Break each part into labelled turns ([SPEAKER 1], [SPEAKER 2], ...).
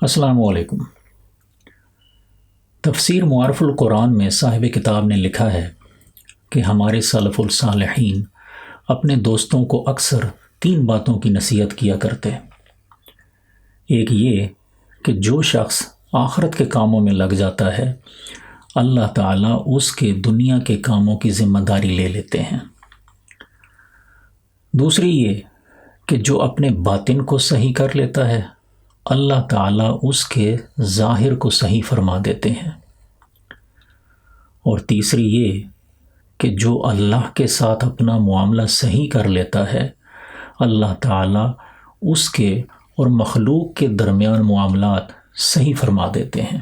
[SPEAKER 1] السلام علیکم۔ تفسیر معارف القرآن میں صاحب کتاب نے لکھا ہے کہ ہمارے سلف الصالحین اپنے دوستوں کو اکثر 3 باتوں کی نصیحت کیا کرتے۔ ایک یہ کہ جو شخص آخرت کے کاموں میں لگ جاتا ہے اللہ تعالیٰ اس کے دنیا کے کاموں کی ذمہ داری لے لیتے ہیں۔ دوسری یہ کہ جو اپنے باطن کو صحیح کر لیتا ہے اللہ تعالیٰ اس کے ظاہر کو صحیح فرما دیتے ہیں۔ اور تیسری یہ کہ جو اللہ کے ساتھ اپنا معاملہ صحیح کر لیتا ہے اللہ تعالیٰ اس کے اور مخلوق کے درمیان معاملات صحیح فرما دیتے ہیں۔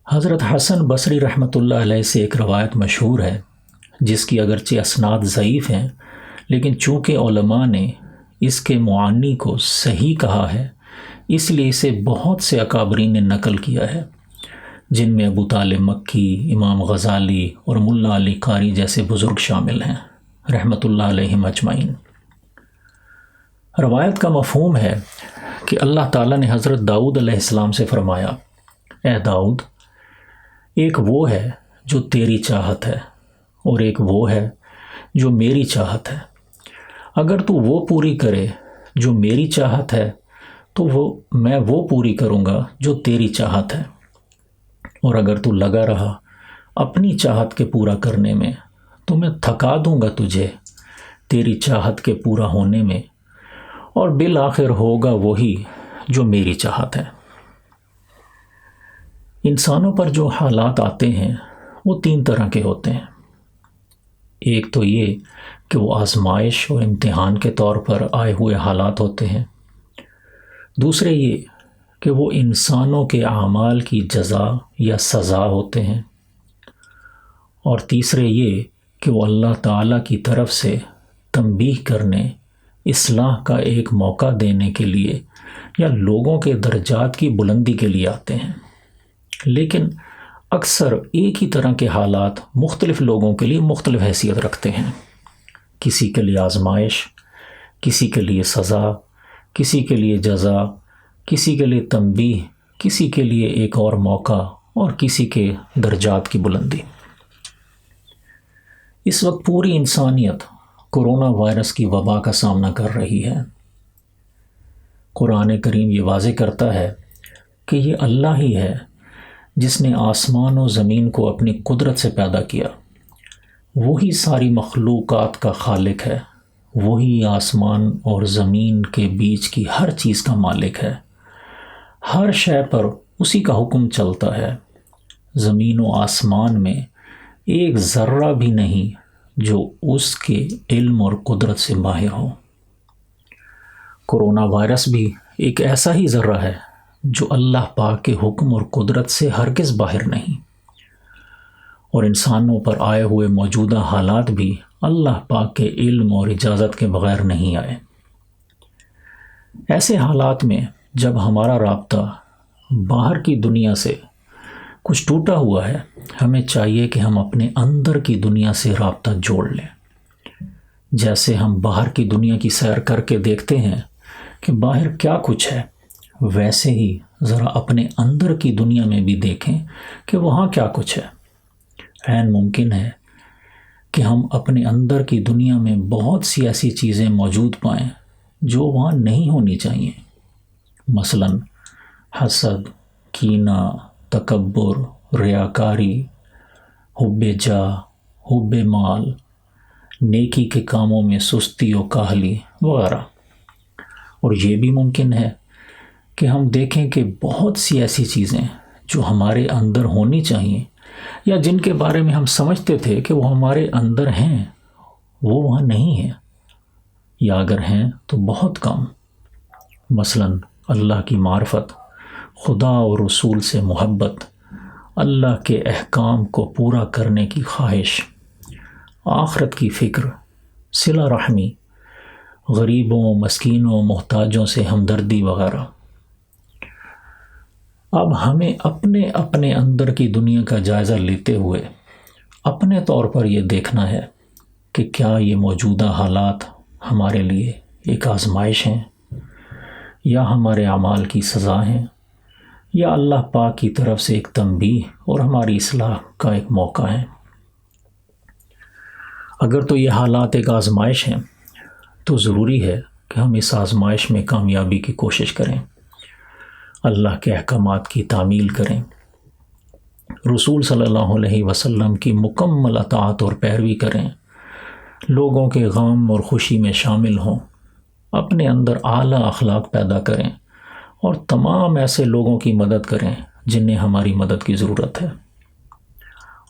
[SPEAKER 1] حضرت حسن بصری رحمۃ اللہ علیہ سے ایک روایت مشہور ہے جس کی اگرچہ اسناد ضعیف ہیں لیکن چونکہ علماء نے اس کے معانی کو صحیح کہا ہے اس لیے اسے بہت سے اکابرین نے نقل کیا ہے، جن میں ابو طالب مکی، امام غزالی اور ملا علی قاری جیسے بزرگ شامل ہیں رحمۃ اللہ علیہم اجمعین۔ روایت کا مفہوم ہے کہ اللہ تعالیٰ نے حضرت داؤد علیہ السلام سے فرمایا، اے داؤد، ایک وہ ہے جو تیری چاہت ہے اور ایک وہ ہے جو میری چاہت ہے۔ اگر تو وہ پوری کرے جو میری چاہت ہے تو میں وہ پوری کروں گا جو تیری چاہت ہے، اور اگر تو لگا رہا اپنی چاہت کے پورا کرنے میں تو میں تھکا دوں گا تجھے تیری چاہت کے پورا ہونے میں، اور بالآخر ہوگا وہی جو میری چاہت ہے۔ انسانوں پر جو حالات آتے ہیں وہ 3 طرح کے ہوتے ہیں۔ ایک تو یہ کہ وہ آزمائش اور امتحان کے طور پر آئے ہوئے حالات ہوتے ہیں۔ دوسرے یہ کہ وہ انسانوں کے اعمال کی جزا یا سزا ہوتے ہیں۔ اور تیسرے یہ کہ وہ اللہ تعالیٰ کی طرف سے تنبیہ کرنے، اصلاح کا ایک موقع دینے کے لیے یا لوگوں کے درجات کی بلندی کے لیے آتے ہیں۔ لیکن اکثر ایک ہی طرح کے حالات مختلف لوگوں کے لیے مختلف حیثیت رکھتے ہیں۔ کسی کے لیے آزمائش، کسی کے لیے سزا، کسی کے لیے جزا، کسی کے لیے تنبیہ، کسی کے لیے ایک اور موقع اور کسی کے درجات کی بلندی۔ اس وقت پوری انسانیت کورونا وائرس کی وبا کا سامنا کر رہی ہے۔ قرآن کریم یہ واضح کرتا ہے کہ یہ اللہ ہی ہے جس نے آسمان و زمین کو اپنی قدرت سے پیدا کیا، وہی ساری مخلوقات کا خالق ہے، وہی آسمان اور زمین کے بیچ کی ہر چیز کا مالک ہے، ہر شے پر اسی کا حکم چلتا ہے۔ زمین و آسمان میں ایک ذرہ بھی نہیں جو اس کے علم اور قدرت سے باہر ہو۔ کورونا وائرس بھی ایک ایسا ہی ذرہ ہے جو اللہ پاک کے حکم اور قدرت سے ہرگز باہر نہیں، اور انسانوں پر آئے ہوئے موجودہ حالات بھی اللہ پاک کے علم اور اجازت کے بغیر نہیں آئے۔ ایسے حالات میں جب ہمارا رابطہ باہر کی دنیا سے کچھ ٹوٹا ہوا ہے ہمیں چاہیے کہ ہم اپنے اندر کی دنیا سے رابطہ جوڑ لیں۔ جیسے ہم باہر کی دنیا کی سیر کر کے دیکھتے ہیں کہ باہر کیا کچھ ہے، ویسے ہی ذرا اپنے اندر کی دنیا میں بھی دیکھیں کہ وہاں کیا کچھ ہے۔ عین ممکن ہے کہ ہم اپنے اندر کی دنیا میں بہت سی ایسی چیزیں موجود پائیں جو وہاں نہیں ہونی چاہیے، مثلا حسد، کینہ، تکبر، ریاکاری، حب جاہ، حب مال، نیکی کے کاموں میں سستی و کاہلی وغیرہ۔ اور یہ بھی ممکن ہے کہ ہم دیکھیں کہ بہت سی ایسی چیزیں جو ہمارے اندر ہونی چاہیے یا جن کے بارے میں ہم سمجھتے تھے کہ وہ ہمارے اندر ہیں وہ وہاں نہیں ہیں، یا اگر ہیں تو بہت کم۔ مثلا اللہ کی معرفت، خدا اور رسول سے محبت، اللہ کے احکام کو پورا کرنے کی خواہش، آخرت کی فکر، صلہ رحمی، غریبوں، مسکینوں، محتاجوں سے ہمدردی وغیرہ۔ اب ہمیں اپنے اندر کی دنیا کا جائزہ لیتے ہوئے اپنے طور پر یہ دیکھنا ہے کہ کیا یہ موجودہ حالات ہمارے لیے ایک آزمائش ہیں یا ہمارے اعمال کی سزا ہیں، یا اللہ پاک کی طرف سے ایک تنبیہ اور ہماری اصلاح کا ایک موقع ہے۔ اگر تو یہ حالات ایک آزمائش ہیں تو ضروری ہے کہ ہم اس آزمائش میں کامیابی کی کوشش کریں، اللہ کے احکامات کی تعمیل کریں، رسول صلی اللہ علیہ وسلم کی مکمل اطاعت اور پیروی کریں، لوگوں کے غم اور خوشی میں شامل ہوں، اپنے اندر اعلیٰ اخلاق پیدا کریں اور تمام ایسے لوگوں کی مدد کریں جنہیں ہماری مدد کی ضرورت ہے۔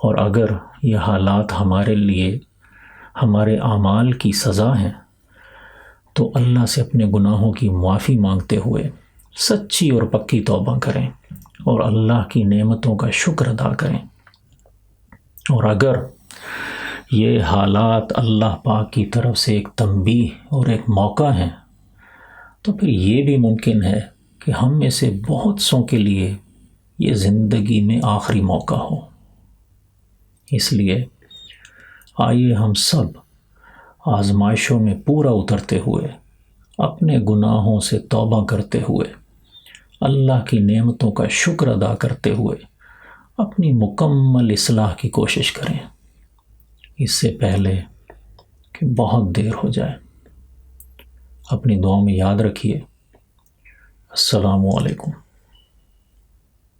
[SPEAKER 1] اور اگر یہ حالات ہمارے لیے ہمارے اعمال کی سزا ہیں تو اللہ سے اپنے گناہوں کی معافی مانگتے ہوئے سچی اور پکی توبہ کریں اور اللہ کی نعمتوں کا شکر ادا کریں۔ اور اگر یہ حالات اللہ پاک کی طرف سے ایک تنبیہ اور ایک موقع ہیں تو پھر یہ بھی ممکن ہے کہ ہم میں سے بہت سوں کے لیے یہ زندگی میں آخری موقع ہو۔ اس لیے آئیے ہم سب آزمائشوں میں پورا اترتے ہوئے، اپنے گناہوں سے توبہ کرتے ہوئے، اللہ کی نعمتوں کا شکر ادا کرتے ہوئے اپنی مکمل اصلاح کی کوشش کریں، اس سے پہلے کہ بہت دیر ہو جائے۔ اپنی دعاؤں میں یاد رکھیے۔ السلام علیکم۔